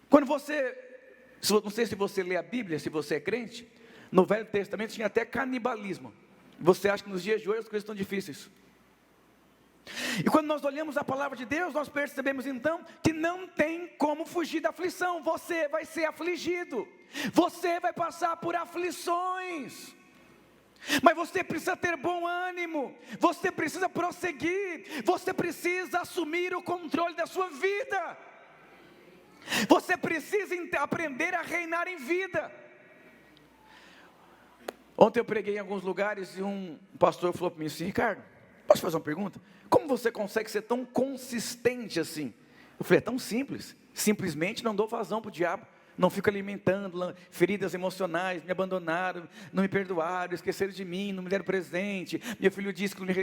Quando você, não sei se você lê a Bíblia, se você é crente, no Velho Testamento tinha até canibalismo. Você acha que nos dias de hoje as coisas estão difíceis? E quando nós olhamos a palavra de Deus, nós percebemos então que não tem como fugir da aflição. Você vai ser afligido, você vai passar por aflições, mas você precisa ter bom ânimo, você precisa prosseguir, você precisa assumir o controle da sua vida, você precisa aprender a reinar em vida. Ontem eu preguei em alguns lugares e um pastor falou para mim assim: Ricardo, posso fazer uma pergunta? Como você consegue ser tão consistente assim? Eu falei: é tão simples, simplesmente não dou vazão para o diabo, não fico alimentando feridas emocionais, me abandonaram, não me perdoaram, esqueceram de mim, não me deram presente, meu filho disse que não me...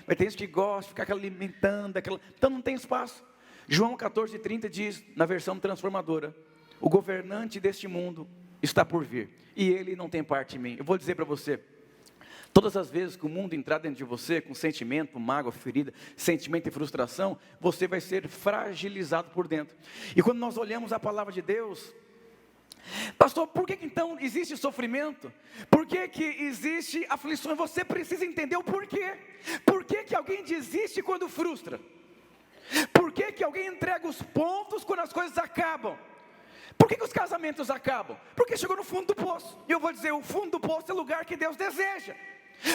Mas tem gente que gosta de ficar alimentando, então não tem espaço. João 14:30 diz, na versão transformadora: o governante deste mundo está por vir, e ele não tem parte em mim. Eu vou dizer para você, todas as vezes que o mundo entrar dentro de você, com sentimento, mágoa, ferida, sentimento e frustração, você vai ser fragilizado por dentro. E quando nós olhamos a palavra de Deus, pastor, por que então existe sofrimento? Por que existe aflição? Você precisa entender o porquê. Por que alguém desiste quando frustra? Por que alguém entrega os pontos quando as coisas acabam? Por que os casamentos acabam? Porque chegou no fundo do poço. E eu vou dizer, o fundo do poço é o lugar que Deus deseja.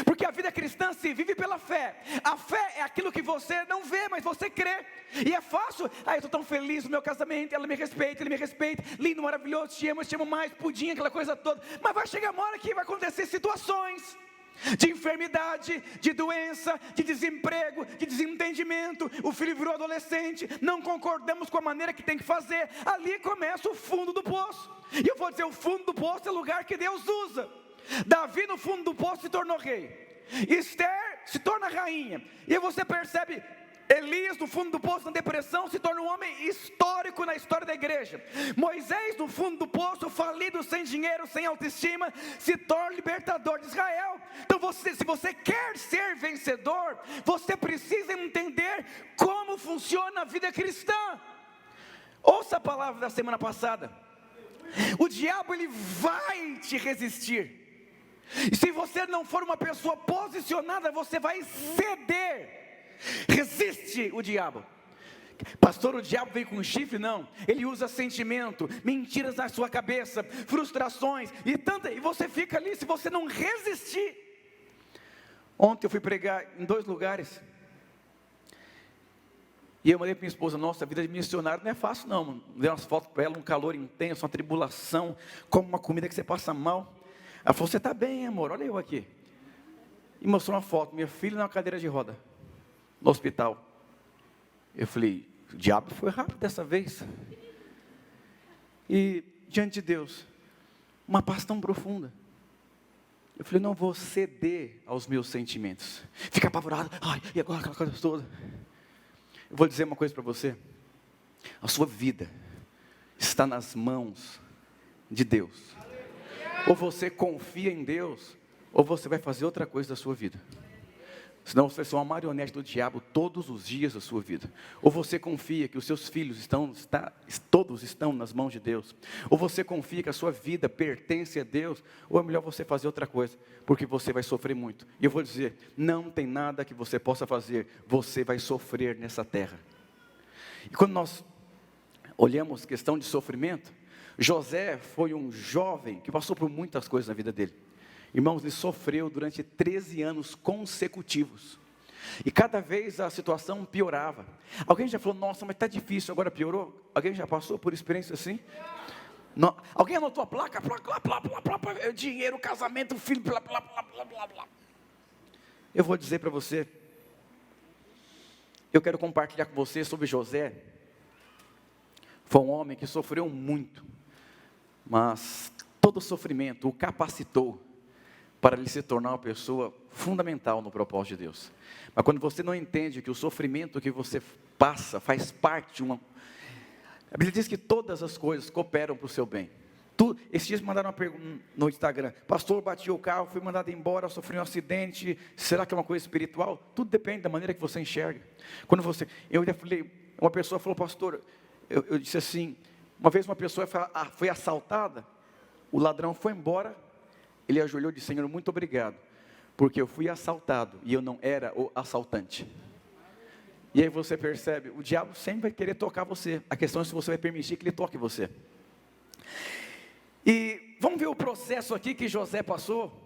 Porque a vida cristã se vive pela fé. A fé é aquilo que você não vê, mas você crê. E é fácil: eu estou tão feliz no meu casamento, ela me respeita, ele me respeita, lindo, maravilhoso, te amo mais, pudim, aquela coisa toda. Mas vai chegar uma hora que vai acontecer situações de enfermidade, de doença, de desemprego, de desentendimento. O filho virou adolescente, não concordamos com a maneira que tem que fazer. Ali começa o fundo do poço. E eu vou dizer, o fundo do poço é o lugar que Deus usa. Davi no fundo do poço se tornou rei, Esther se torna rainha, e você percebe Elias no fundo do poço, na depressão, se torna um homem histórico na história da igreja. Moisés no fundo do poço, falido, sem dinheiro, sem autoestima, se torna libertador de Israel. Então se você quer ser vencedor, você precisa entender como funciona a vida cristã. Ouça a palavra da semana passada: o diabo, ele vai te resistir, e se você não for uma pessoa posicionada, você vai ceder. Resiste o diabo. Pastor, o diabo vem com chifre? Não, ele usa sentimento, mentiras na sua cabeça, frustrações e você fica ali. Se você não resistir. Ontem eu fui pregar em 2 lugares, e eu mandei para minha esposa: nossa, a vida de missionário não é fácil não, mano. Dei umas fotos para ela, um calor intenso, uma tribulação, como uma comida que você passa mal. Ela falou: você está bem, amor? Olha eu aqui. E mostrou uma foto, minha filha na cadeira de roda, no hospital. Eu falei: o diabo foi rápido dessa vez. E diante de Deus, uma paz tão profunda. Eu falei: não vou ceder aos meus sentimentos, fica apavorado, ai, e agora aquela coisa toda. Eu vou dizer uma coisa para você: a sua vida está nas mãos de Deus. Ou você confia em Deus, ou você vai fazer outra coisa da sua vida. Senão você vai ser uma marionete do diabo todos os dias da sua vida. Ou você confia que os seus filhos todos estão nas mãos de Deus. Ou você confia que a sua vida pertence a Deus. Ou é melhor você fazer outra coisa, porque você vai sofrer muito. E eu vou dizer, não tem nada que você possa fazer, você vai sofrer nessa terra. E quando nós olhamos questão de sofrimento, José foi um jovem que passou por muitas coisas na vida dele. Irmãos, ele sofreu durante 13 anos consecutivos. E cada vez a situação piorava. Alguém já falou: nossa, mas está difícil, agora piorou? Alguém já passou por experiência assim? Não. Alguém anotou a placa? Dinheiro, casamento, filho, blá, blá, blá, blá, blá, blá. Eu vou dizer para você, eu quero compartilhar com você sobre José. Foi um homem que sofreu muito, mas todo sofrimento o capacitou para ele se tornar uma pessoa fundamental no propósito de Deus. Mas quando você não entende que o sofrimento que você passa faz parte de uma... A Bíblia diz que todas as coisas cooperam para o seu bem. Esses dias me mandaram uma pergunta no Instagram: pastor, bati o carro, fui mandado embora, sofri um acidente, será que é uma coisa espiritual? Tudo depende da maneira que você enxerga. Eu falei, uma pessoa falou: pastor, eu disse assim, uma vez uma pessoa foi assaltada, o ladrão foi embora, ele ajoelhou e disse: Senhor, muito obrigado, porque eu fui assaltado e eu não era o assaltante. E aí você percebe, o diabo sempre vai querer tocar você, a questão é se você vai permitir que ele toque você. E vamos ver o processo aqui que José passou.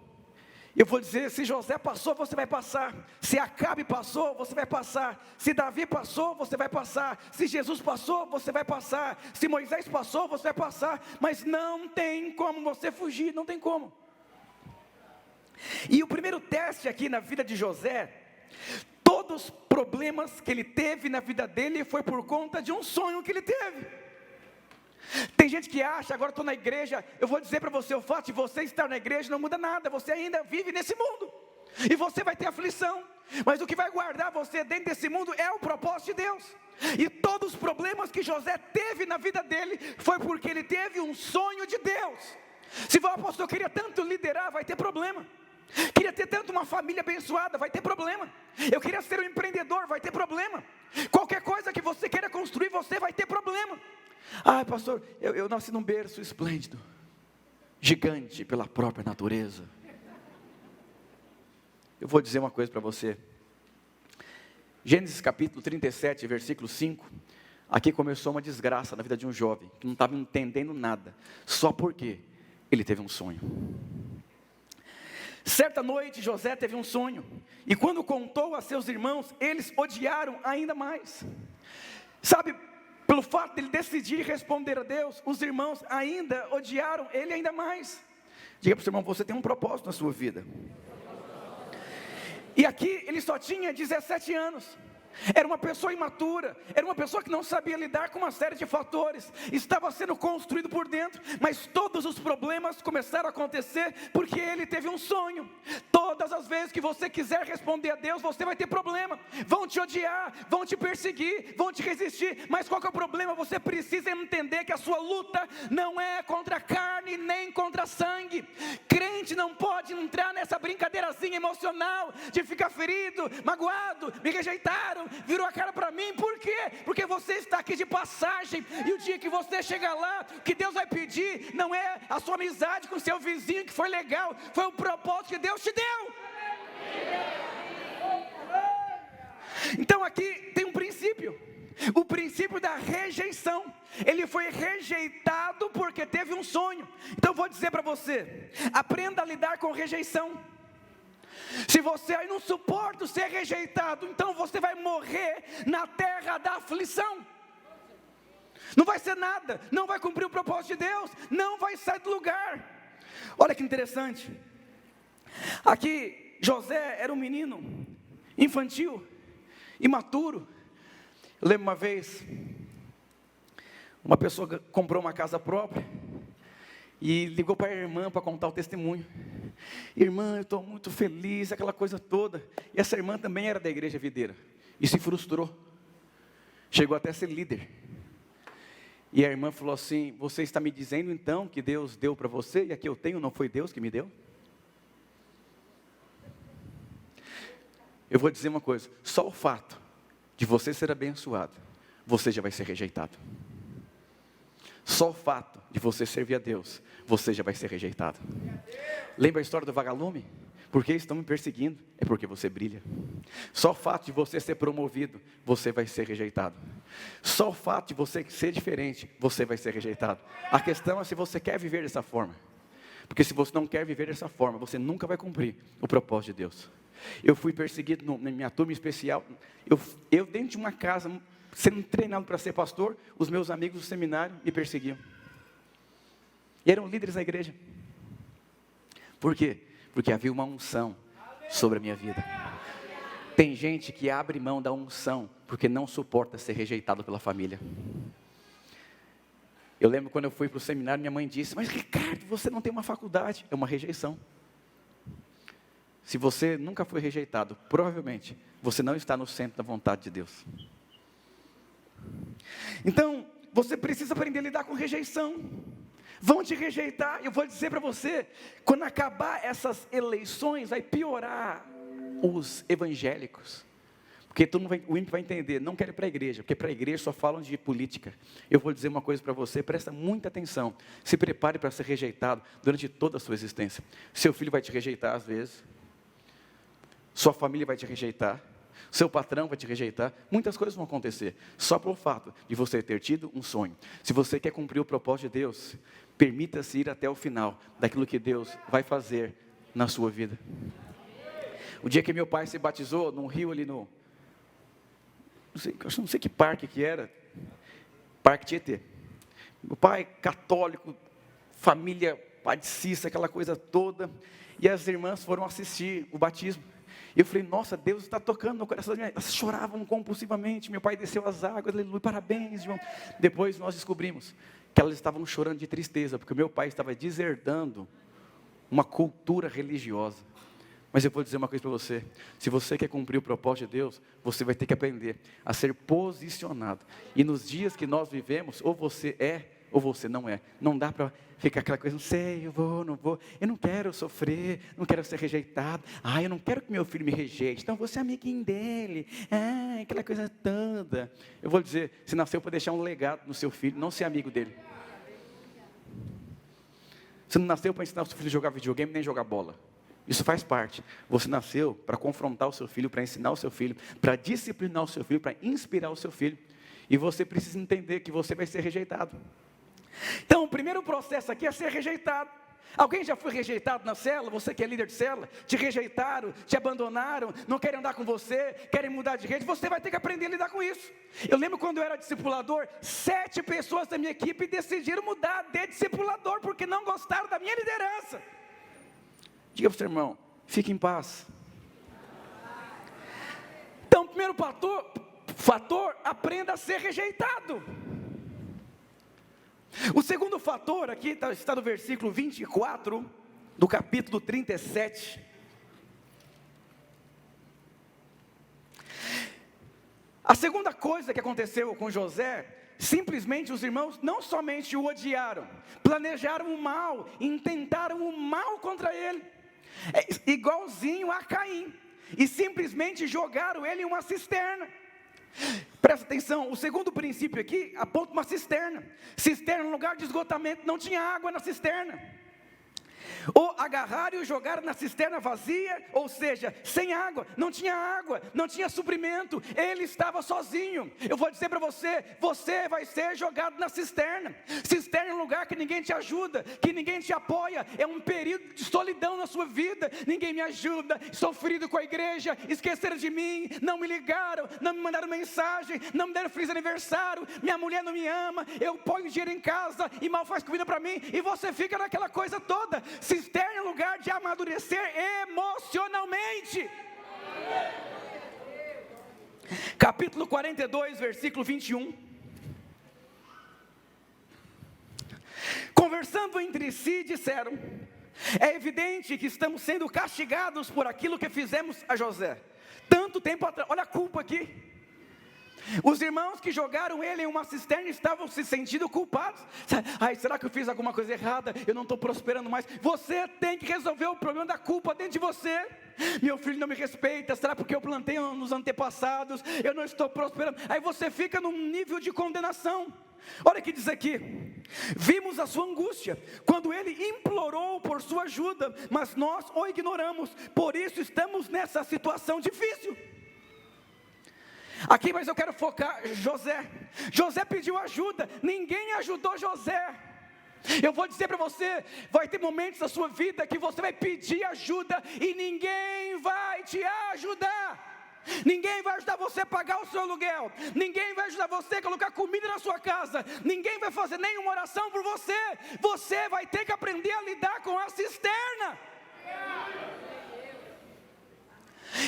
Eu vou dizer, se José passou, você vai passar. Se Acabe passou, você vai passar. Se Davi passou, você vai passar. Se Jesus passou, você vai passar. Se Moisés passou, você vai passar. Mas não tem como você fugir, não tem como. E o primeiro teste aqui na vida de José, todos os problemas que ele teve na vida dele foi por conta de um sonho que ele teve. Tem gente que acha, agora estou na igreja, eu vou dizer para você, o fato de você estar na igreja não muda nada, você ainda vive nesse mundo, e você vai ter aflição, mas o que vai guardar você dentro desse mundo é o propósito de Deus. E todos os problemas que José teve na vida dele, foi porque ele teve um sonho de Deus. Se o apóstolo queria tanto liderar, vai ter problema. Queria ter tanto uma família abençoada, vai ter problema. Eu queria ser um empreendedor, vai ter problema. Qualquer coisa que você queira construir, você vai ter problema. Ah, pastor, eu nasci num berço esplêndido, gigante pela própria natureza. Eu vou dizer uma coisa para você. Gênesis capítulo 37, versículo 5. Aqui começou uma desgraça na vida de um jovem, que não estava entendendo nada, só porque ele teve um sonho. Certa noite José teve um sonho, e quando contou a seus irmãos, eles odiaram ainda mais. Sabe, pelo fato de ele decidir responder a Deus, os irmãos ainda odiaram ele ainda mais. Diga para o seu irmão, você tem um propósito na sua vida. E aqui ele só tinha 17 anos. Era uma pessoa imatura, era uma pessoa que não sabia lidar com uma série de fatores, estava sendo construído por dentro, mas todos os problemas começaram a acontecer porque ele teve um sonho. Todas as vezes que você quiser responder a Deus, você vai ter problema, vão te odiar, vão te perseguir, vão te resistir, mas qual que é o problema? Você precisa entender que a sua luta não é contra a carne, nem contra sangue. Crente não pode entrar nessa brincadeirazinha emocional, de ficar ferido, magoado, me rejeitaram, virou a cara para mim, por quê? Porque você está aqui de passagem, e o dia que você chegar lá, o que Deus vai pedir, não é a sua amizade com o seu vizinho, que foi legal, foi o propósito que Deus te deu. Então aqui tem um princípio, o princípio da rejeição. Ele foi rejeitado porque teve um sonho. Então eu vou dizer para você, aprenda a lidar com rejeição. Se você aí não suporta ser rejeitado, então você vai morrer na terra da aflição. Não vai ser nada, não vai cumprir o propósito de Deus, não vai sair do lugar. Olha que interessante. Aqui José era um menino infantil, imaturo. Eu lembro uma vez, uma pessoa comprou uma casa própria e ligou para a irmã para contar o testemunho. Irmã, eu estou muito feliz, aquela coisa toda. E essa irmã também era da igreja videira e se frustrou, chegou até a ser líder. E a irmã falou assim: você está me dizendo então que Deus deu para você e a que eu tenho não foi Deus que me deu? Eu vou dizer uma coisa, só o fato de você ser abençoado, você já vai ser rejeitado. Só o fato de você servir a Deus, você já vai ser rejeitado. Lembra a história do vagalume? Por que estão me perseguindo? É porque você brilha. Só o fato de você ser promovido, você vai ser rejeitado. Só o fato de você ser diferente, você vai ser rejeitado. A questão é se você quer viver dessa forma. Porque se você não quer viver dessa forma, você nunca vai cumprir o propósito de Deus. Eu fui perseguido na minha turma especial. Eu dentro de uma casa, sendo treinado para ser pastor, os meus amigos do seminário me perseguiam. E eram líderes na igreja. Por quê? Porque havia uma unção sobre a minha vida. Tem gente que abre mão da unção porque não suporta ser rejeitado pela família. Eu lembro quando eu fui para o seminário, minha mãe disse: mas Ricardo, você não tem uma faculdade. É uma rejeição. Se você nunca foi rejeitado, provavelmente você não está no centro da vontade de Deus. Então, você precisa aprender a lidar com rejeição. Vão te rejeitar, eu vou dizer para você, quando acabar essas eleições, vai piorar os evangélicos. Porque o ímpio vai entender, não quero ir para a igreja, porque para a igreja só falam de política. Eu vou dizer uma coisa para você, presta muita atenção. Se prepare para ser rejeitado durante toda a sua existência. Seu filho vai te rejeitar às vezes. Sua família vai te rejeitar. Seu patrão vai te rejeitar. Muitas coisas vão acontecer. Só pelo fato de você ter tido um sonho. Se você quer cumprir o propósito de Deus, permita-se ir até o final daquilo que Deus vai fazer na sua vida. O dia que meu pai se batizou num rio ali no... não sei que parque que era, Parque Tietê. Meu pai, católico, família padecista, aquela coisa toda, e as irmãs foram assistir o batismo. E eu falei, nossa, Deus está tocando no coração. Elas choravam compulsivamente, meu pai desceu as águas, aleluia, parabéns, João. Depois nós descobrimos que elas estavam chorando de tristeza, porque o meu pai estava deserdando uma cultura religiosa. Mas eu vou dizer uma coisa para você, se você quer cumprir o propósito de Deus, você vai ter que aprender a ser posicionado. E nos dias que nós vivemos, ou você é, ou você não é. Não dá para ficar aquela coisa, não sei, eu vou, não vou. Eu não quero sofrer, não quero ser rejeitado. Eu não quero que meu filho me rejeite, então vou ser amiguinho dele. Aquela coisa toda. Eu vou dizer, você nasceu para deixar um legado no seu filho, não ser amigo dele. Você não nasceu para ensinar o seu filho a jogar videogame, nem jogar bola. Isso faz parte. Você nasceu para confrontar o seu filho, para ensinar o seu filho, para disciplinar o seu filho, para inspirar o seu filho. E você precisa entender que você vai ser rejeitado. Então, o primeiro processo aqui é ser rejeitado. Alguém já foi rejeitado na célula? Você que é líder de célula, te rejeitaram, te abandonaram, não querem andar com você, querem mudar de rede, você vai ter que aprender a lidar com isso. Eu lembro quando eu era discipulador, 7 pessoas da minha equipe decidiram mudar de discipulador, porque não gostaram da minha liderança. Diga para o seu irmão, fique em paz. Então, o primeiro fator, aprenda a ser rejeitado. O segundo fator, aqui está no versículo 24, do capítulo 37. A segunda coisa que aconteceu com José, simplesmente os irmãos não somente o odiaram, planejaram o mal, intentaram o mal contra ele. Igualzinho a Caim, e simplesmente jogaram ele em uma cisterna. Presta atenção, o segundo princípio aqui aponta uma cisterna. Cisterna, um lugar de esgotamento, não tinha água na cisterna. Ou agarraram e o jogaram na cisterna vazia, ou seja, sem água, não tinha suprimento, ele estava sozinho. Eu vou dizer para você, você vai ser jogado na cisterna. Cisterna é um lugar que ninguém te ajuda, que ninguém te apoia, é um período de solidão na sua vida. Ninguém me ajuda, estou ferido com a igreja, esqueceram de mim, não me ligaram, não me mandaram mensagem, não me deram feliz aniversário, minha mulher não me ama, eu ponho dinheiro em casa e mal faz comida para mim, e você fica naquela coisa toda. Cisterna é um lugar de amadurecer emocionalmente. Capítulo 42, versículo 21. Conversando entre si, disseram: é evidente que estamos sendo castigados por aquilo que fizemos a José. Tanto tempo atrás, olha a culpa aqui. Os irmãos que jogaram ele em uma cisterna estavam se sentindo culpados. Será que eu fiz alguma coisa errada? Eu não estou prosperando mais. Você tem que resolver o problema da culpa dentro de você. Meu filho não me respeita, será porque eu plantei nos antepassados? Eu não estou prosperando. Aí você fica num nível de condenação. Olha o que diz aqui: vimos a sua angústia, quando ele implorou por sua ajuda, mas nós o ignoramos, por isso estamos nessa situação difícil. Aqui, mas eu quero focar José. José pediu ajuda, ninguém ajudou José. Eu vou dizer para você, vai ter momentos da sua vida que você vai pedir ajuda e ninguém vai te ajudar. Ninguém vai ajudar você a pagar o seu aluguel, ninguém vai ajudar você a colocar comida na sua casa, ninguém vai fazer nenhuma oração por você. Você vai ter que aprender a lidar com a cisterna.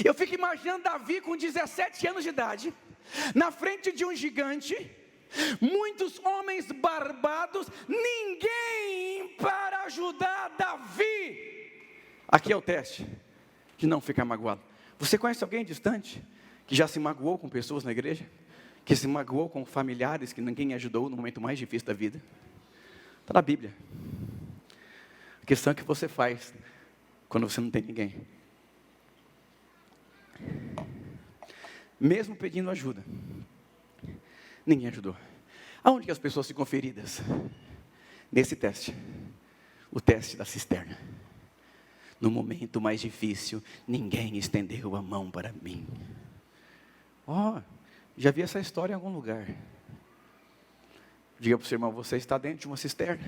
Eu fico imaginando Davi com 17 anos de idade, na frente de um gigante, muitos homens barbados, ninguém para ajudar Davi. Aqui é o teste de não ficar magoado. Você conhece alguém distante que já se magoou com pessoas na igreja? Que se magoou com familiares que ninguém ajudou no momento mais difícil da vida? Está na Bíblia. A questão é o que você faz quando você não tem ninguém. mesmo pedindo ajuda, ninguém ajudou. Aonde que as pessoas ficam feridas? Nesse teste, o teste da cisterna. No momento mais difícil, ninguém estendeu a mão para mim. Já vi essa história em algum lugar. Diga para o seu irmão, você está dentro de uma cisterna.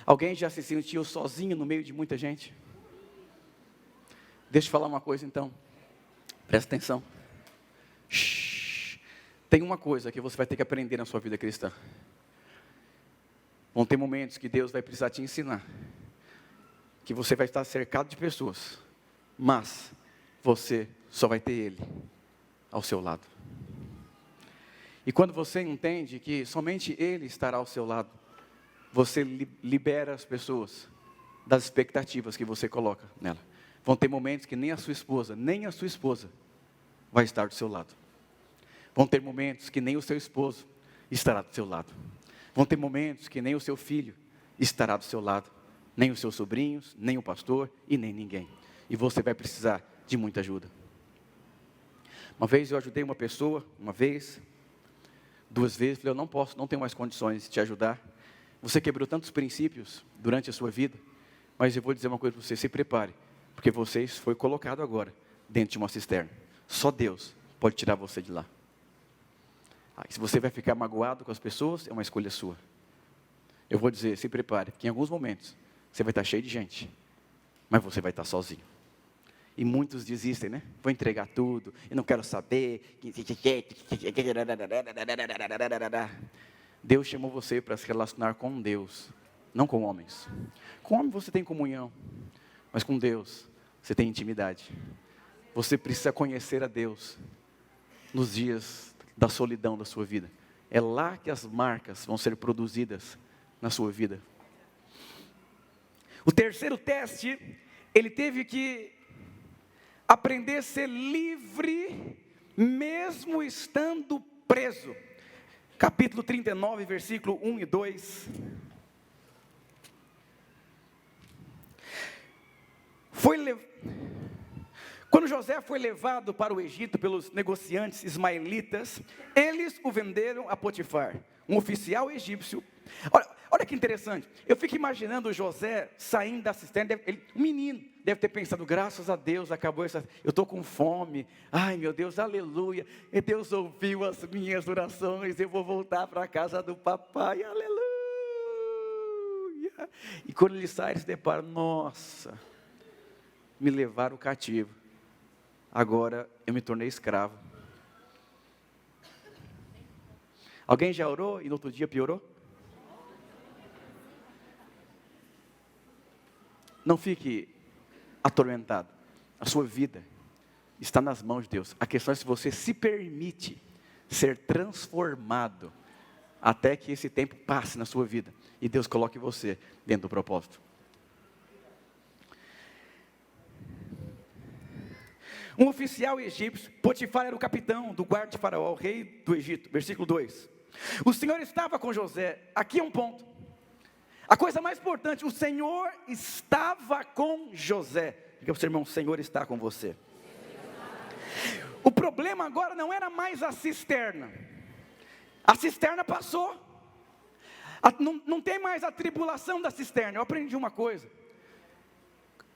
Alguém já se sentiu sozinho no meio de muita gente? Deixa eu falar uma coisa então. Presta atenção. Tem uma coisa que você vai ter que aprender na sua vida cristã. Vão ter momentos que Deus vai precisar te ensinar. Que você vai estar cercado de pessoas. Mas você só vai ter Ele ao seu lado. E quando você entende que somente Ele estará ao seu lado, você libera as pessoas das expectativas que você coloca nela. Vão ter momentos que nem a sua esposa vai estar do seu lado. Vão ter momentos que nem o seu esposo estará do seu lado. Vão ter momentos que nem o seu filho estará do seu lado. Nem os seus sobrinhos, nem o pastor e nem ninguém. E você vai precisar de muita ajuda. Uma vez eu ajudei uma pessoa, duas vezes, falei, eu não posso, não tenho mais condições de te ajudar. Você quebrou tantos princípios durante a sua vida, mas eu vou dizer uma coisa para você, se prepare, porque você foi colocado agora dentro de uma cisterna. Só Deus pode tirar você de lá. Se você vai ficar magoado com as pessoas, é uma escolha sua. Eu vou dizer, se prepare, porque em alguns momentos você vai estar cheio de gente, mas você vai estar sozinho. E muitos desistem, né? Vou entregar tudo, eu não quero saber. Deus chamou você para se relacionar com Deus, não com homens. Com homem você tem comunhão, mas com Deus você tem intimidade. Você precisa conhecer a Deus nos dias da solidão da sua vida. É lá que as marcas vão ser produzidas na sua vida. O terceiro teste, ele teve que aprender a ser livre, mesmo estando preso. Capítulo 39, versículo 1 e 2. Quando José foi levado para o Egito pelos negociantes ismaelitas, eles o venderam a Potifar, um oficial egípcio. Olha que interessante, eu fico imaginando o José saindo da cisterna, um menino, deve ter pensado, graças a Deus, acabou eu estou com fome, ai meu Deus, aleluia, e Deus ouviu as minhas orações, eu vou voltar para a casa do papai, aleluia. E quando ele sai, ele se depara, nossa, me levaram cativo, agora eu me tornei escravo. Alguém já orou e no outro dia piorou? Não fique atormentado. A sua vida está nas mãos de Deus. A questão é se você se permite ser transformado até que esse tempo passe na sua vida e Deus coloque você dentro do propósito. Um oficial egípcio, Potifar era o capitão do guarda de Faraó, o rei do Egito. Versículo 2. O Senhor estava com José. Aqui é um ponto. A coisa mais importante, o Senhor estava com José. Diga para o seu irmão, o Senhor está com você. O problema agora não era mais a cisterna. A cisterna passou. Não tem mais a tribulação da cisterna. Eu aprendi uma coisa.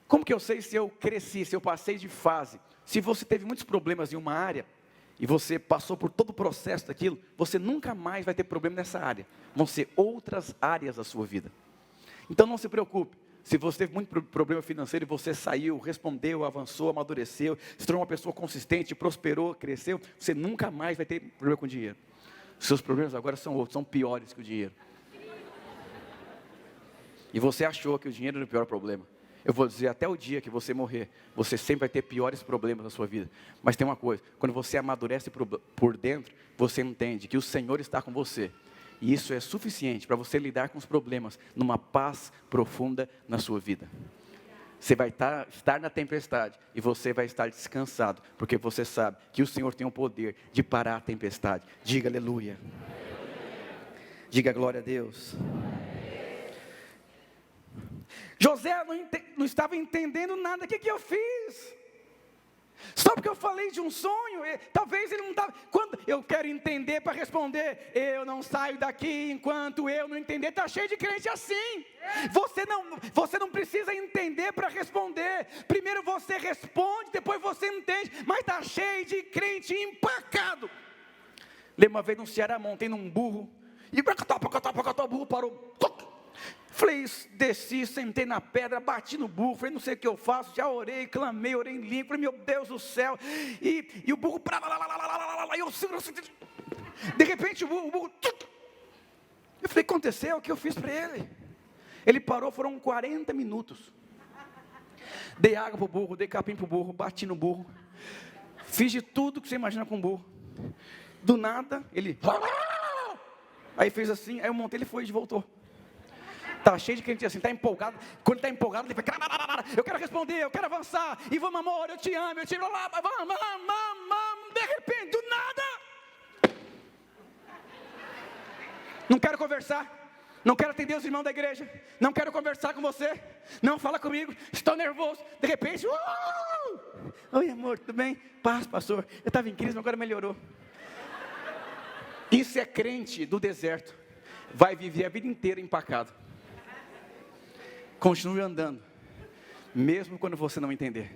Como que eu sei se eu cresci, se eu passei de fase? Se você teve muitos problemas em uma área, e você passou por todo o processo daquilo, você nunca mais vai ter problema nessa área. Vão ser outras áreas da sua vida. Então não se preocupe. Se você teve muito problema financeiro e você saiu, respondeu, avançou, amadureceu, se tornou uma pessoa consistente, prosperou, cresceu, você nunca mais vai ter problema com dinheiro. Os seus problemas agora são outros, são piores que o dinheiro. E você achou que o dinheiro era o pior problema. Eu vou dizer, até o dia que você morrer, você sempre vai ter piores problemas na sua vida. Mas tem uma coisa, quando você amadurece por dentro, você entende que o Senhor está com você. E isso é suficiente para você lidar com os problemas numa paz profunda na sua vida. Você vai estar na tempestade e você vai estar descansado, porque você sabe que o Senhor tem o poder de parar a tempestade. Diga aleluia. Diga glória a Deus. José não estava entendendo nada. O que eu fiz? Só porque eu falei de um sonho, talvez ele não estava. Quando eu quero entender para responder, eu não saio daqui enquanto eu não entender. Está cheio de crente assim. Você não precisa entender para responder. Primeiro você responde, depois você entende. Mas está cheio de crente empacado. Lembro uma vez no Ceará, montei num burro. E o burro parou. Falei, desci, sentei na pedra, bati no burro, falei, não sei o que eu faço, já orei, clamei, orei em língua, falei, meu Deus do céu, e o burro, de repente o burro, eu falei, aconteceu, o que eu fiz para ele? Ele parou, foram 40 minutos, dei água para o burro, dei capim para o burro, bati no burro, fiz de tudo que você imagina com o burro, do nada, ele, aí fez assim, aí eu montei, ele foi e voltou. Está cheio de crente assim, está empolgado. Quando está empolgado, ele fica, eu quero responder, eu quero avançar. E vamos, amor, eu te amo, vamos. De repente, do nada. Não quero conversar. Não quero atender os irmãos da igreja. Não quero conversar com você. Não fala comigo. Estou nervoso. De repente, oi, amor, tudo bem? Paz, pastor. Eu estava em crise, mas agora melhorou. Isso é crente do deserto. Vai viver a vida inteira empacado. Continue andando, mesmo quando você não entender.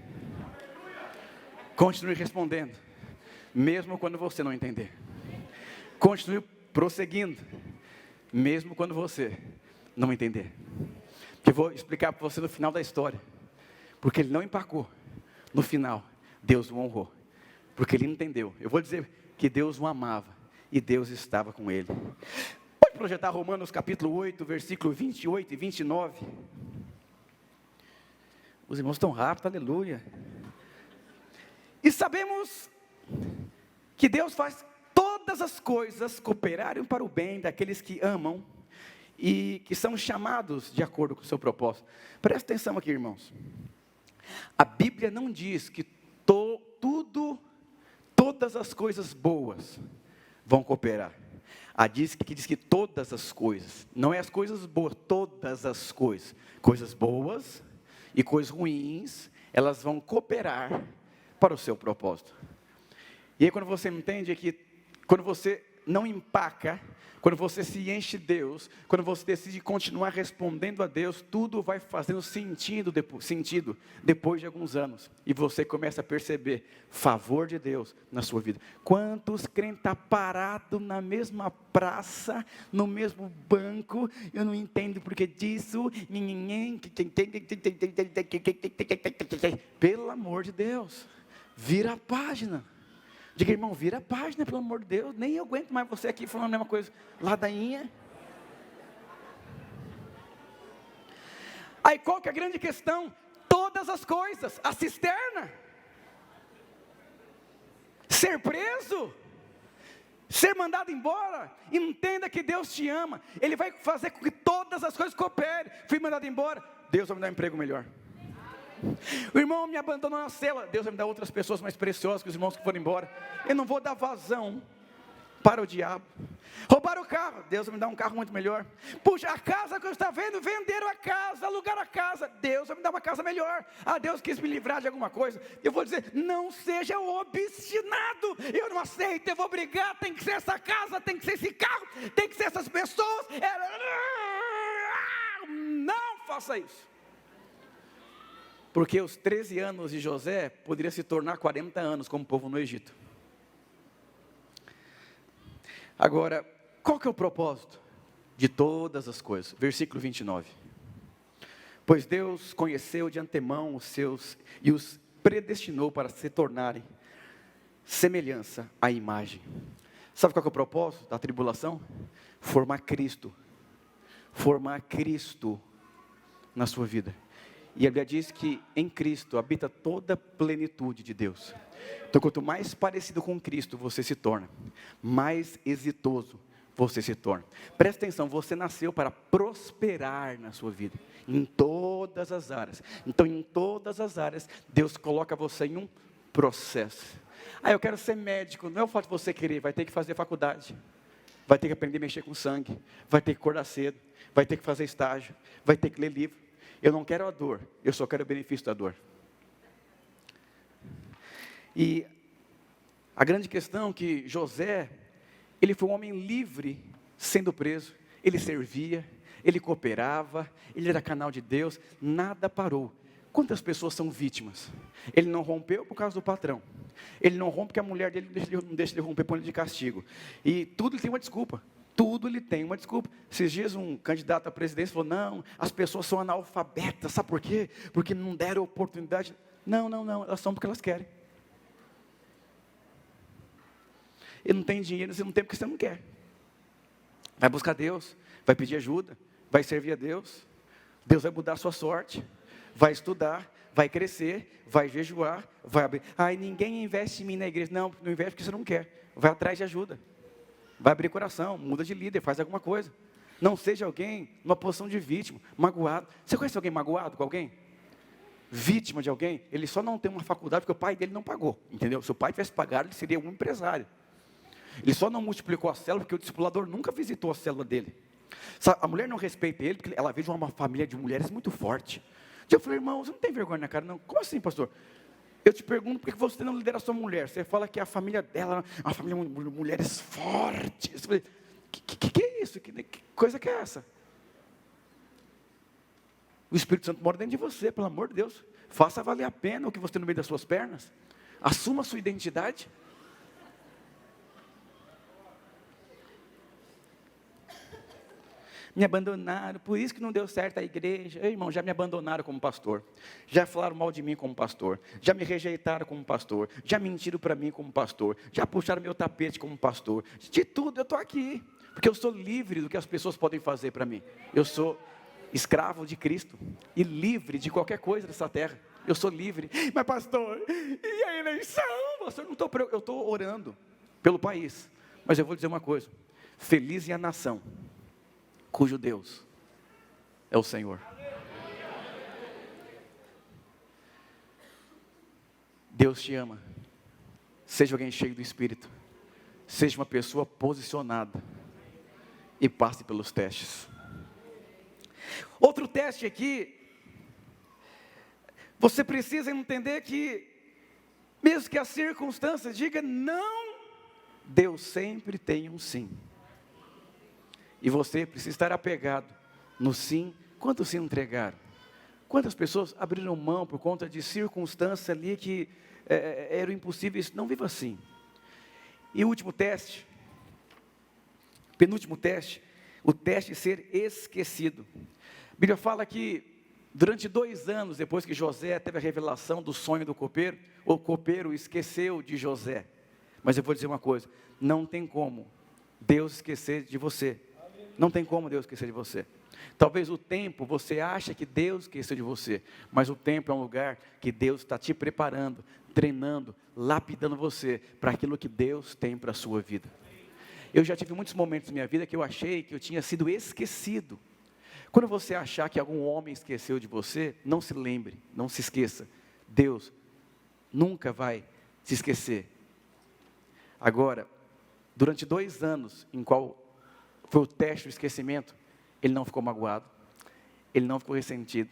Continue respondendo, mesmo quando você não entender. Continue prosseguindo, mesmo quando você não entender. Que eu vou explicar para você no final da história. Porque ele não empacou. No final, Deus o honrou. Porque ele entendeu. Eu vou dizer que Deus o amava e Deus estava com ele. Pode projetar Romanos capítulo 8, versículo 28 e 29. Os irmãos estão rápidos, aleluia. E sabemos que Deus faz todas as coisas cooperarem para o bem daqueles que amam e que são chamados de acordo com o seu propósito. Presta atenção aqui, irmãos. A Bíblia não diz que todas as coisas boas vão cooperar. Diz que todas as coisas, não é as coisas boas, todas as coisas boas e coisas ruins, elas vão cooperar para o seu propósito. E aí quando você entende que, quando você não empaca, quando você se enche de Deus, quando você decide continuar respondendo a Deus, tudo vai fazendo sentido depois de alguns anos. E você começa a perceber favor de Deus na sua vida. Quantos crentes estão parados na mesma praça, no mesmo banco, eu não entendo porque disso, pelo amor de Deus, vira a página. Diga, irmão, vira a página, pelo amor de Deus. Nem eu aguento mais você aqui falando a mesma coisa. Ladainha. Aí qual que é a grande questão? Todas as coisas. A cisterna. Ser preso. Ser mandado embora. Entenda que Deus te ama. Ele vai fazer com que todas as coisas cooperem. Fui mandado embora. Deus vai me dar um emprego melhor. O irmão me abandonou na cela. Deus vai me dar outras pessoas mais preciosas que os irmãos que foram embora. Eu não vou dar vazão para o diabo. Roubaram o carro. Deus vai me dar um carro muito melhor. Puxa, a casa que eu estava vendo, venderam a casa, alugaram a casa. Deus vai me dar uma casa melhor. Deus quis me livrar de alguma coisa. Eu vou dizer, não seja obstinado. Eu não aceito, eu vou brigar. Tem que ser essa casa, tem que ser esse carro, tem que ser essas pessoas. Não faça isso. Porque os 13 anos de José poderiam se tornar 40 anos como povo no Egito. Agora, qual que é o propósito de todas as coisas? Versículo 29. Pois Deus conheceu de antemão os seus e os predestinou para se tornarem semelhança à imagem. Sabe qual que é o propósito da tribulação? Formar Cristo. Formar Cristo na sua vida. E a Bíblia diz que em Cristo habita toda a plenitude de Deus. Então, quanto mais parecido com Cristo você se torna, mais exitoso você se torna. Presta atenção, você nasceu para prosperar na sua vida, em todas as áreas. Então, em todas as áreas, Deus coloca você em um processo. Eu quero ser médico. Não é o fato de você querer, vai ter que fazer faculdade. Vai ter que aprender a mexer com sangue. Vai ter que acordar cedo. Vai ter que fazer estágio. Vai ter que ler livro. Eu não quero a dor, eu só quero o benefício da dor. E a grande questão é que José, ele foi um homem livre sendo preso. Ele servia, ele cooperava, ele era canal de Deus, nada parou. Quantas pessoas são vítimas? Ele não rompeu por causa do patrão. Ele não rompe porque a mulher dele não deixa ele romper, põe ele de castigo. E tudo ele tem uma desculpa. Tudo ele tem uma desculpa. Esses dias um candidato à presidência falou, não, as pessoas são analfabetas, sabe por quê? Porque não deram oportunidade. Não, elas são porque elas querem. Ele não tem dinheiro, você não tem porque você não quer. Vai buscar Deus, vai pedir ajuda, vai servir a Deus. Deus vai mudar a sua sorte, vai estudar, vai crescer, vai jejuar, vai abrir. Ai, ninguém investe em mim na igreja. Não investe porque você não quer. Vai atrás de ajuda. Vai abrir coração, muda de líder, faz alguma coisa. Não seja alguém numa posição de vítima, magoado. Você conhece alguém magoado com alguém? Vítima de alguém? Ele só não tem uma faculdade porque o pai dele não pagou, entendeu? Se o pai tivesse pagado, ele seria um empresário. Ele só não multiplicou a célula porque o discipulador nunca visitou a célula dele. A mulher não respeita ele porque ela vê uma família de mulheres muito forte. Eu falei, irmão, você não tem vergonha na cara não? Como assim, pastor? Eu te pergunto, por que você não lidera a sua mulher? Você fala que a família dela é uma família de mulheres fortes. Eu falei, que é isso? Que coisa que é essa? O Espírito Santo mora dentro de você, pelo amor de Deus. Faça valer a pena o que você tem no meio das suas pernas. Assuma a sua identidade. Me abandonaram, por isso que não deu certo a igreja. Ei, irmão, já me abandonaram como pastor. Já falaram mal de mim como pastor. Já me rejeitaram como pastor. Já mentiram para mim como pastor. Já puxaram meu tapete como pastor. De tudo, eu estou aqui. Porque eu sou livre do que as pessoas podem fazer para mim. Eu sou escravo de Cristo. E livre de qualquer coisa dessa terra. Eu sou livre. Mas pastor, e a eleição? Pastor, eu estou orando pelo país. Mas eu vou dizer uma coisa. Feliz é a nação cujo Deus é o Senhor. Deus te ama. Seja alguém cheio do Espírito. Seja uma pessoa posicionada. E passe pelos testes. Outro teste aqui. Você precisa entender que, mesmo que as circunstâncias digam não, Deus sempre tem um sim. E você precisa estar apegado no sim. Quantos se entregaram? Quantas pessoas abriram mão por conta de circunstâncias ali que eram impossíveis? Não viva assim. E o último teste, penúltimo teste, o teste de ser esquecido. A Bíblia fala que durante 2 anos depois que José teve a revelação do sonho do copeiro, o copeiro esqueceu de José. Mas eu vou dizer uma coisa, não tem como Deus esquecer de você. Não tem como Deus esquecer de você. Talvez o tempo, você acha que Deus esqueceu de você, mas o tempo é um lugar que Deus está te preparando, treinando, lapidando você para aquilo que Deus tem para a sua vida. Eu já tive muitos momentos na minha vida que eu achei que eu tinha sido esquecido. Quando você achar que algum homem esqueceu de você, não se lembre, não se esqueça. Deus nunca vai se esquecer. Agora, durante 2 anos, em qual foi o teste do esquecimento, ele não ficou magoado, ele não ficou ressentido,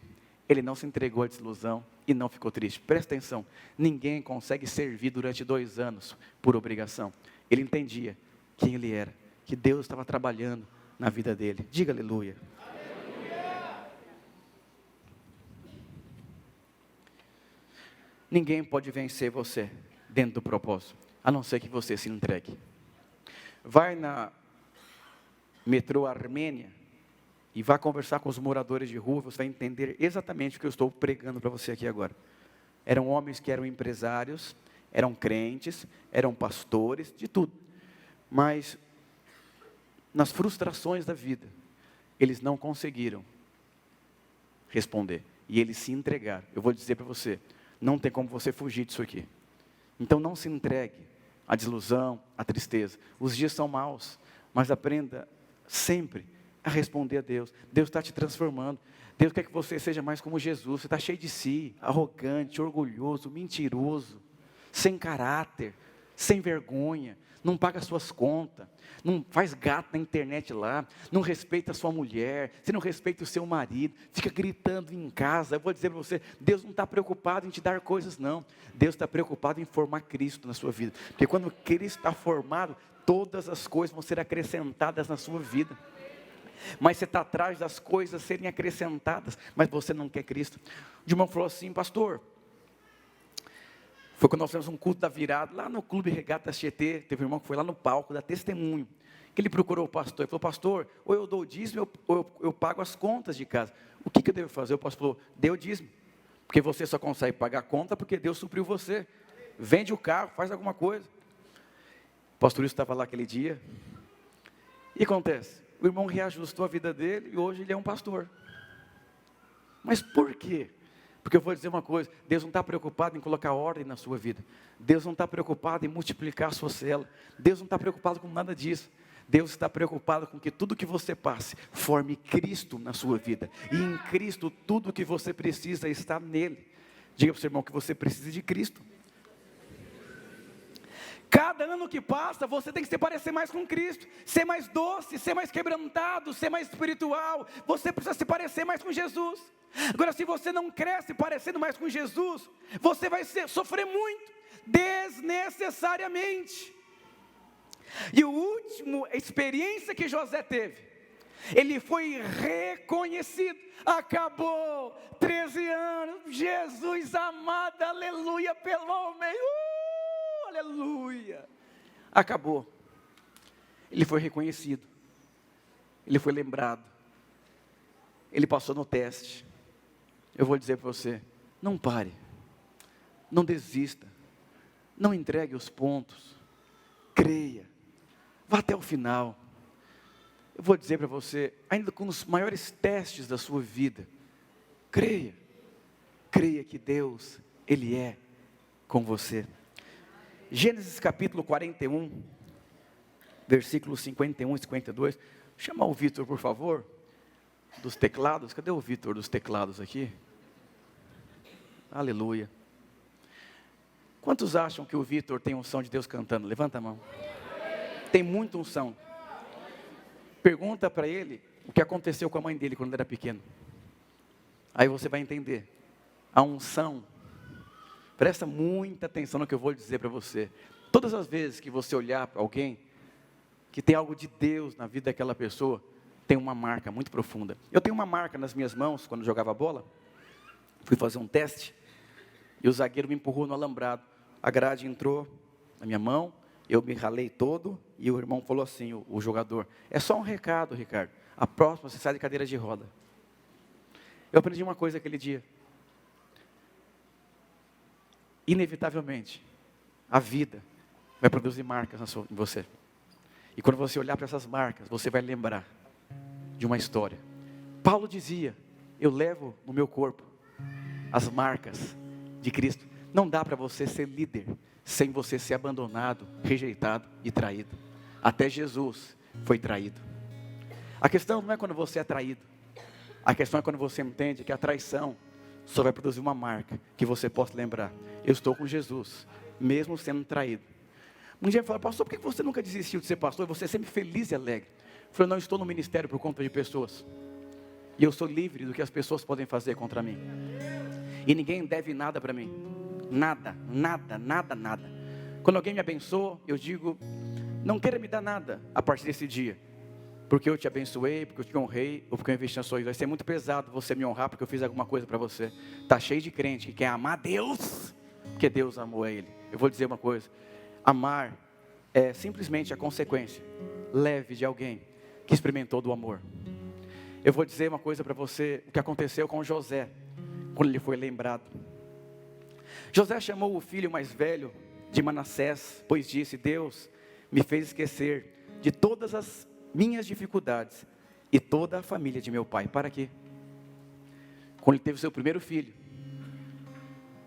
ele não se entregou à desilusão e não ficou triste. Presta atenção, ninguém consegue servir durante 2 anos por obrigação. Ele entendia quem ele era, que Deus estava trabalhando na vida dele. Diga aleluia. Aleluia. Ninguém pode vencer você dentro do propósito, a não ser que você se entregue. Vai na metrô Armênia e vá conversar com os moradores de rua, você vai entender exatamente o que eu estou pregando para você aqui agora. Eram homens que eram empresários, eram crentes, eram pastores, de tudo. Mas nas frustrações da vida, eles não conseguiram responder. E eles se entregaram. Eu vou dizer para você, não tem como você fugir disso aqui. Então não se entregue à desilusão, à tristeza. Os dias são maus, mas aprenda sempre a responder a Deus. Deus está te transformando. Deus quer que você seja mais como Jesus. Você está cheio de si, arrogante, orgulhoso, mentiroso, sem caráter. sem vergonha, não paga suas contas, não faz gato na internet lá, não respeita a sua mulher, você não respeita o seu marido, fica gritando em casa. Eu vou dizer para você, Deus não está preocupado em te dar coisas não, Deus está preocupado em formar Cristo na sua vida, porque quando Cristo está formado, todas as coisas vão ser acrescentadas na sua vida. Mas você está atrás das coisas serem acrescentadas, mas você não quer Cristo. O irmão falou assim, pastor, foi quando nós fizemos um culto da virada, lá no Clube Regatas Tietê, teve um irmão que foi lá no palco, dar testemunho, que ele procurou o pastor, ele falou, pastor, ou eu dou o dízimo, ou eu pago as contas de casa, o que eu devo fazer? O pastor falou, dê o dízimo, porque você só consegue pagar a conta, porque Deus supriu você, vende o carro, faz alguma coisa. O pastor estava lá aquele dia, e acontece, o irmão reajustou a vida dele, e hoje ele é um pastor. Mas por quê? Porque eu vou dizer uma coisa, Deus não está preocupado em colocar ordem na sua vida, Deus não está preocupado em multiplicar a sua célula, Deus não está preocupado com nada disso, Deus está preocupado com que tudo que você passe, forme Cristo na sua vida, e em Cristo tudo que você precisa está nele. Diga para o seu irmão que você precisa de Cristo. Cada ano que passa, você tem que se parecer mais com Cristo, ser mais doce, ser mais quebrantado, ser mais espiritual, você precisa se parecer mais com Jesus. Agora, se você não cresce parecendo mais com Jesus, você vai sofrer muito, desnecessariamente. E a última experiência que José teve, ele foi reconhecido, acabou, 13 anos, Jesus amado, aleluia, pelo homem, aleluia, acabou, ele foi reconhecido, ele foi lembrado, ele passou no teste. Eu vou dizer para você, não pare, não desista, não entregue os pontos, creia, vá até o final. Eu vou dizer para você, ainda com os maiores testes da sua vida, creia que Deus, Ele é com você. Gênesis capítulo 41, versículos 51 e 52, chama o Vitor por favor, dos teclados, cadê o Vitor dos teclados aqui? Aleluia. Quantos acham que o Vitor tem unção de Deus cantando? Levanta a mão. Tem muita unção. Pergunta para ele o que aconteceu com a mãe dele quando ele era pequeno. Aí você vai entender. A unção. Presta muita atenção no que eu vou dizer para você. Todas as vezes que você olhar para alguém que tem algo de Deus na vida daquela pessoa, tem uma marca muito profunda. Eu tenho uma marca nas minhas mãos quando jogava bola. Fui fazer um teste e o zagueiro me empurrou no alambrado. A grade entrou na minha mão, eu me ralei todo e o irmão falou assim, o jogador, é só um recado, Ricardo, a próxima você sai de cadeira de roda. Eu aprendi uma coisa aquele dia. Inevitavelmente, a vida vai produzir marcas em você. E quando você olhar para essas marcas, você vai lembrar de uma história. Paulo dizia, eu levo no meu corpo as marcas de Cristo. Não dá para você ser líder sem você ser abandonado, rejeitado e traído. Até Jesus foi traído. A questão não é quando você é traído. A questão é quando você entende que a traição só vai produzir uma marca que você possa lembrar. Eu estou com Jesus, mesmo sendo traído. Um dia me falaram, pastor, por que você nunca desistiu de ser pastor? Você é sempre feliz e alegre. Eu falei, não, estou no ministério por conta de pessoas. E eu sou livre do que as pessoas podem fazer contra mim. E ninguém deve nada para mim. Nada, nada, nada, nada. Quando alguém me abençoa, eu digo, não queira me dar nada a partir desse dia. Porque eu te abençoei, porque eu te honrei, ou porque eu investi na sua vida. Vai ser muito pesado você me honrar porque eu fiz alguma coisa para você. Está cheio de crente que quer amar Deus, porque Deus amou a ele. Eu vou dizer uma coisa, amar é simplesmente a consequência leve de alguém que experimentou do amor. Eu vou dizer uma coisa para você, o que aconteceu com José, quando ele foi lembrado. José chamou o filho mais velho de Manassés, pois disse, Deus me fez esquecer de todas as minhas dificuldades e toda a família de meu pai. Para quê? Quando ele teve o seu primeiro filho,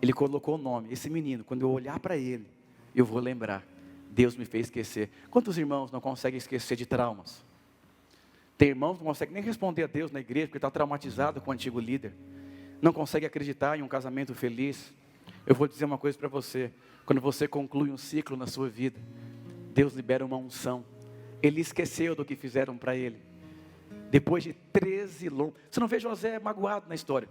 ele colocou o nome, esse menino, quando eu olhar para ele, eu vou lembrar, Deus me fez esquecer. Quantos irmãos não conseguem esquecer de traumas? Tem irmãos que não conseguem nem responder a Deus na igreja, porque está traumatizado com o antigo líder. Não consegue acreditar em um casamento feliz. Eu vou dizer uma coisa para você. Quando você conclui um ciclo na sua vida, Deus libera uma unção. Ele esqueceu do que fizeram para ele. Depois de 13 longos... Você não vê José magoado na história.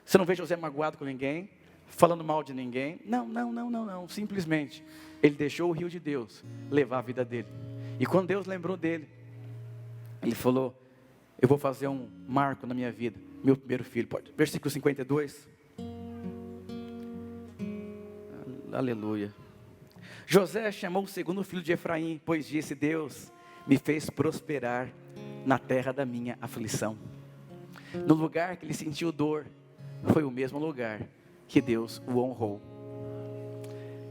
Você não vê José magoado com ninguém, falando mal de ninguém. Não. Simplesmente, ele deixou o rio de Deus levar a vida dele. E quando Deus lembrou dele, ele falou: eu vou fazer um marco na minha vida. Meu primeiro filho. Versículo 52. Aleluia. José chamou o segundo filho de Efraim, pois disse: Deus me fez prosperar na terra da minha aflição. No lugar que ele sentiu dor, foi o mesmo lugar que Deus o honrou.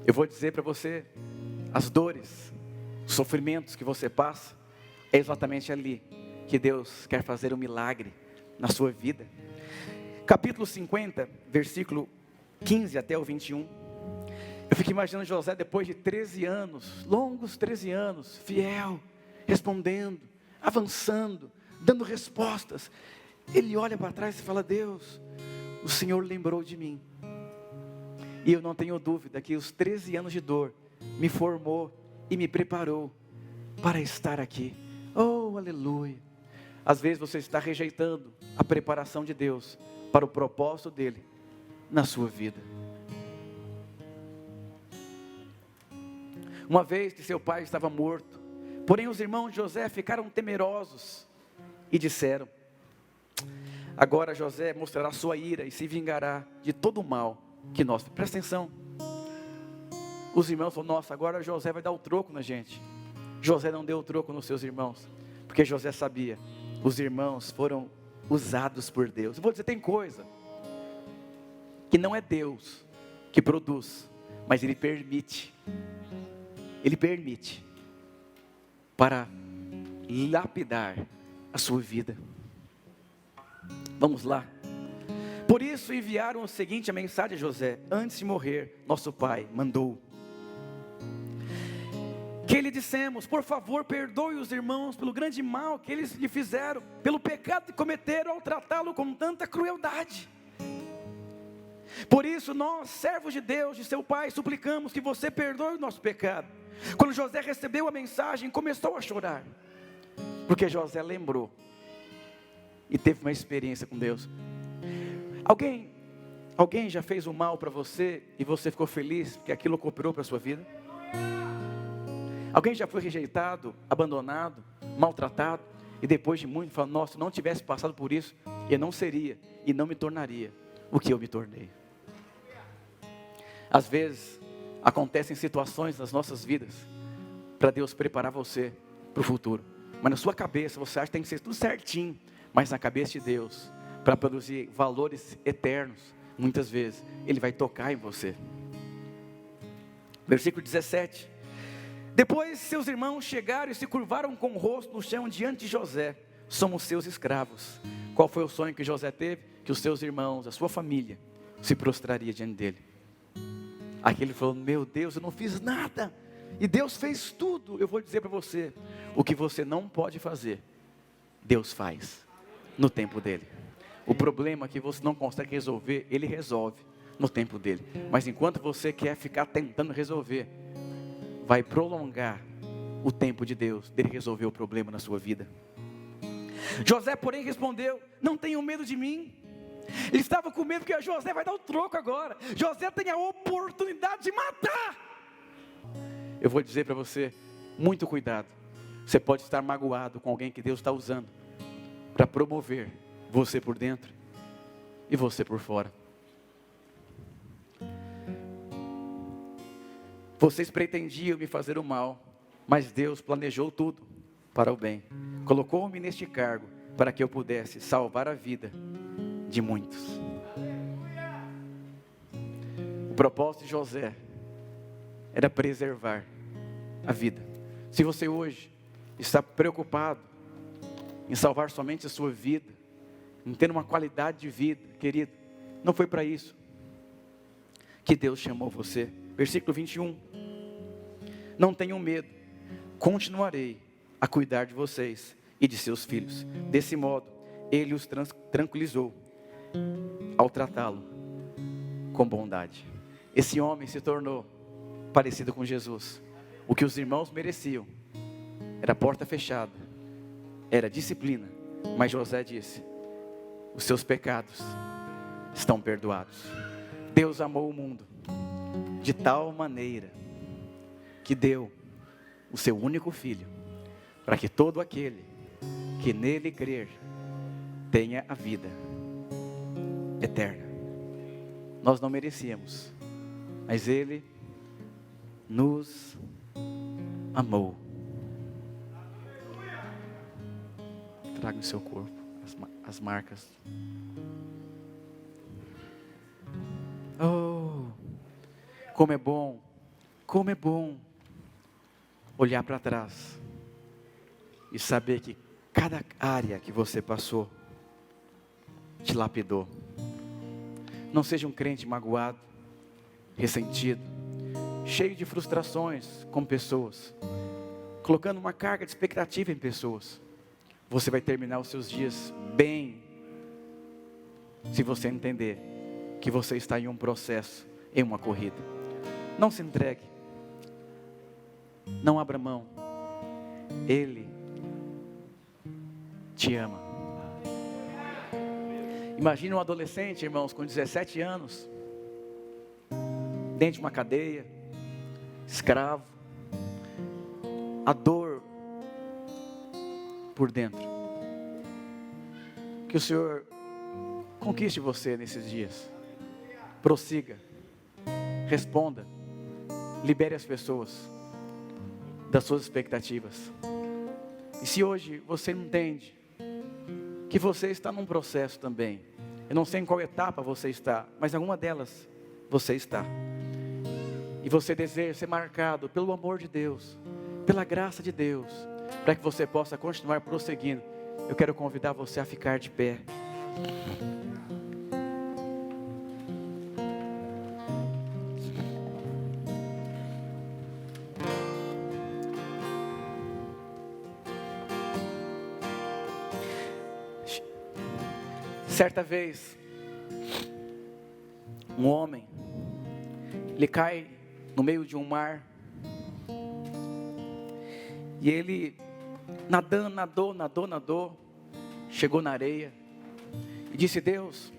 Eu vou dizer para você, as dores, os sofrimentos que você passa, é exatamente ali que Deus quer fazer um milagre na sua vida. Capítulo 50, versículo 15 até o 21. Eu fico imaginando José depois de 13 anos, longos 13 anos, fiel, respondendo, avançando, dando respostas. Ele olha para trás e fala: Deus, o Senhor lembrou de mim. E eu não tenho dúvida que os 13 anos de dor me formou e me preparou para estar aqui. Oh, aleluia. Às vezes você está rejeitando a preparação de Deus para o propósito dele na sua vida. Uma vez que seu pai estava morto, porém os irmãos de José ficaram temerosos e disseram: agora José mostrará sua ira e se vingará de todo o mal que nós... Presta atenção. Os irmãos falaram: nossa, agora José vai dar o troco na gente. José não deu o troco nos seus irmãos, porque José sabia, os irmãos foram usados por Deus. Eu vou dizer, tem coisa que não é Deus que produz, mas Ele permite. Ele permite para lapidar a sua vida. Vamos lá. Por isso enviaram o seguinte a mensagem a José: antes de morrer, nosso pai mandou que lhe dissemos: por favor, perdoe os irmãos pelo grande mal que eles lhe fizeram, pelo pecado que cometeram ao tratá-lo com tanta crueldade. Por isso nós, servos de Deus, de seu pai, suplicamos que você perdoe o nosso pecado. Quando José recebeu a mensagem, começou a chorar, porque José lembrou e teve uma experiência com Deus. Alguém já fez o mal para você e você ficou feliz porque aquilo cooperou para a sua vida? Alguém já foi rejeitado, abandonado, maltratado e depois de muito falou: nossa, se não tivesse passado por isso, eu não seria e não me tornaria o que eu me tornei. Às vezes acontecem situações nas nossas vidas para Deus preparar você para o futuro, mas na sua cabeça você acha que tem que ser tudo certinho, mas na cabeça de Deus, para produzir valores eternos, muitas vezes Ele vai tocar em você. Versículo 17. Depois seus irmãos chegaram e se curvaram com o rosto no chão diante de José: somos seus escravos. Qual foi o sonho que José teve? Que os seus irmãos, a sua família, se prostraria diante dele. Aqui ele falou: meu Deus, eu não fiz nada, e Deus fez tudo. Eu vou dizer para você, o que você não pode fazer, Deus faz, no tempo dele. O problema que você não consegue resolver, Ele resolve no tempo dele. Mas enquanto você quer ficar tentando resolver, vai prolongar o tempo de Deus, dele resolver o problema na sua vida. José, porém, respondeu: não tenham medo de mim. Ele estava com medo porque José vai dar o troco agora. José tem a oportunidade de matar. Eu vou dizer para você, muito cuidado. Você pode estar magoado com alguém que Deus está usando para promover você por dentro e você por fora. Vocês pretendiam me fazer o mal, mas Deus planejou tudo para o bem. Colocou-me neste cargo para que eu pudesse salvar a vida de muitos. O propósito de José era preservar a vida. Se você hoje está preocupado em salvar somente a sua vida, em ter uma qualidade de vida, querido, não foi para isso que Deus chamou você. Versículo 21. Não tenham medo, continuarei a cuidar de vocês e de seus filhos. Desse modo, Ele os tranquilizou ao tratá-lo com bondade. esse homem se tornou parecido com Jesus. O que os irmãos mereciam era porta fechada, era disciplina. Mas José disse: os seus pecados estão perdoados. Deus amou o mundo de tal maneira que deu o seu único filho, para que todo aquele que nele crer tenha a vida eterna. Nós não merecíamos, mas Ele nos amou. Traga no seu corpo as marcas. Oh, como é bom olhar para trás e saber que cada área que você passou te lapidou. Não seja um crente magoado, ressentido, cheio de frustrações com pessoas, colocando uma carga de expectativa em pessoas. Você vai terminar os seus dias bem, se você entender que você está em um processo, em uma corrida. Não se entregue, não abra mão. Ele te ama. Imagine um adolescente, irmãos, com 17 anos, dentro de uma cadeia, escravo, a dor por dentro. Que o Senhor conquiste você nesses dias. Prossiga, responda, libere as pessoas das suas expectativas. E se hoje você não entende que você está num processo também, eu não sei em qual etapa você está, mas em alguma delas você está, e você deseja ser marcado pelo amor de Deus, pela graça de Deus, para que você possa continuar prosseguindo, eu quero convidar você a ficar de pé. Certa vez, um homem, ele cai no meio de um mar, e ele nadou, chegou na areia, e disse: Deus,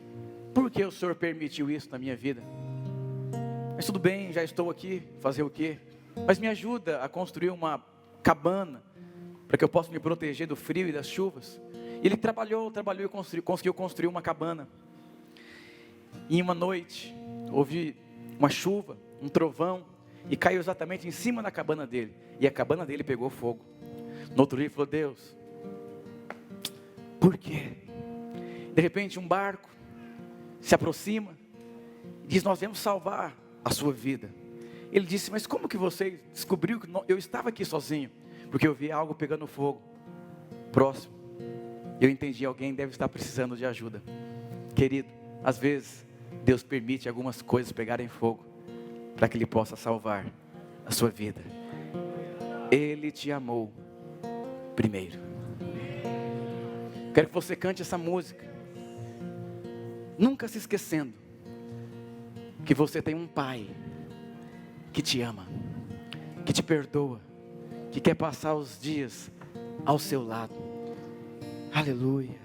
por que o Senhor permitiu isso na minha vida? Mas tudo bem, já estou aqui, fazer o quê? Mas me ajuda a construir uma cabana, para que eu possa me proteger do frio e das chuvas. Ele trabalhou e conseguiu construir uma cabana. E em uma noite, houve uma chuva, um trovão, e caiu exatamente em cima da cabana dele. E a cabana dele pegou fogo. No outro dia ele falou: Deus, por quê? De repente um barco se aproxima e diz: nós vamos salvar a sua vida. Ele disse: mas como que você descobriu que eu estava aqui sozinho? Porque eu vi algo pegando fogo próximo. Eu entendi, alguém deve estar precisando de ajuda. Querido, às vezes Deus permite algumas coisas pegarem fogo, para que Ele possa salvar a sua vida. Ele te amou primeiro. Quero que você cante essa música, nunca se esquecendo que você tem um Pai que te ama, que te perdoa, que quer passar os dias ao seu lado. Aleluia.